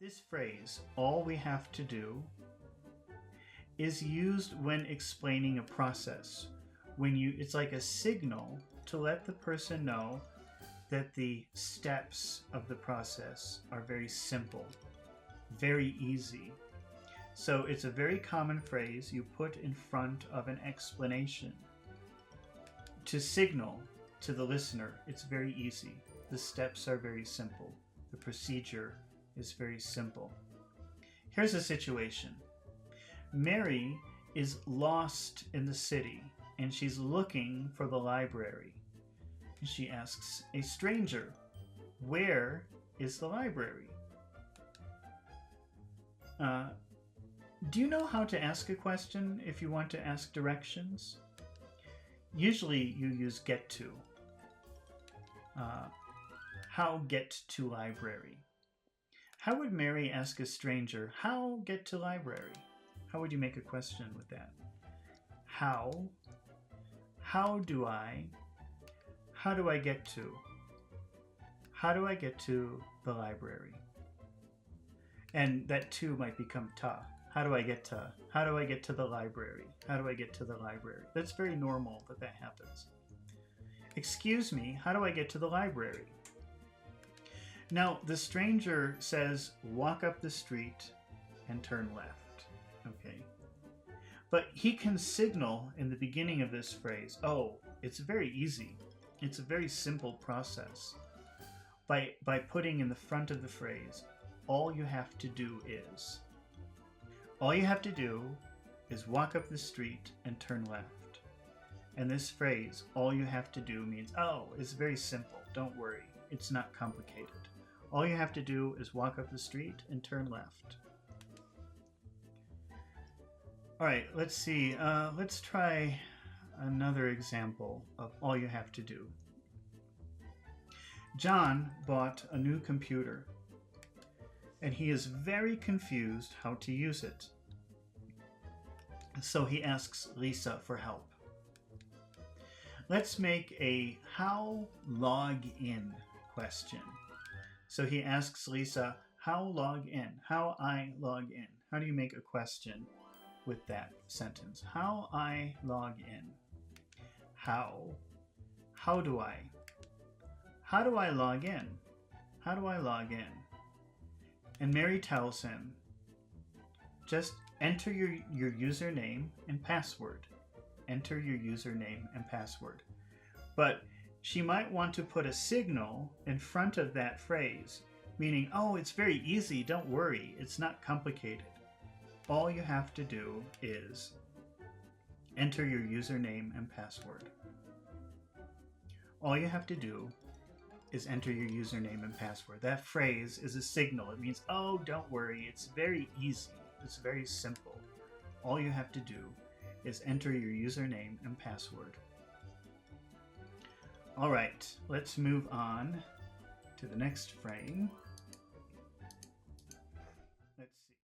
This phrase, all we have to do, is used when explaining a process. It's like a signal to let the person know that the steps of the process are very simple, very easy. So it's a very common phrase you put in front of an explanation to signal to the listener it's very easy. The steps are very simple. The procedure is very simple. Here's a situation. Mary is lost in the city and she's looking for the library. And she asks a stranger, "Where is the library?" Do you know how to ask a question if you want to ask directions? Usually you use get to. How get to library? How would Mary ask a stranger, how get to library? How would you make a question with that? How do I get to? How do I get to the library? And that to might become ta. How do I get to the library? How do I get to the library? That's very normal that happens. Excuse me, how do I get to the library? Now, the stranger says, walk up the street and turn left. Okay. But he can signal in the beginning of this phrase, oh, it's very easy. It's a very simple process. By putting in the front of the phrase, all you have to do is. All you have to do is walk up the street and turn left. And this phrase, all you have to do, means, oh, it's very simple. Don't worry. It's not complicated. All you have to do is walk up the street and turn left. All right, let's see. Let's try another example of all you have to do. John bought a new computer, and he is very confused how to use it. So he asks Lisa for help. Let's make a how log in question. So he asks Lisa, how log in? How I log in? How do you make a question with that sentence? How I log in? How do I? How do I log in? How do I log in? And Mary tells him, just enter your username and password. Enter your username and password. But she might want to put a signal in front of that phrase, meaning, oh, it's very easy, don't worry, it's not complicated. All you have to do is enter your username and password. All you have to do is enter your username and password. That phrase is a signal. It means, oh, don't worry, it's very easy, it's very simple. All you have to do is enter your username and password. All right, let's move on to the next frame.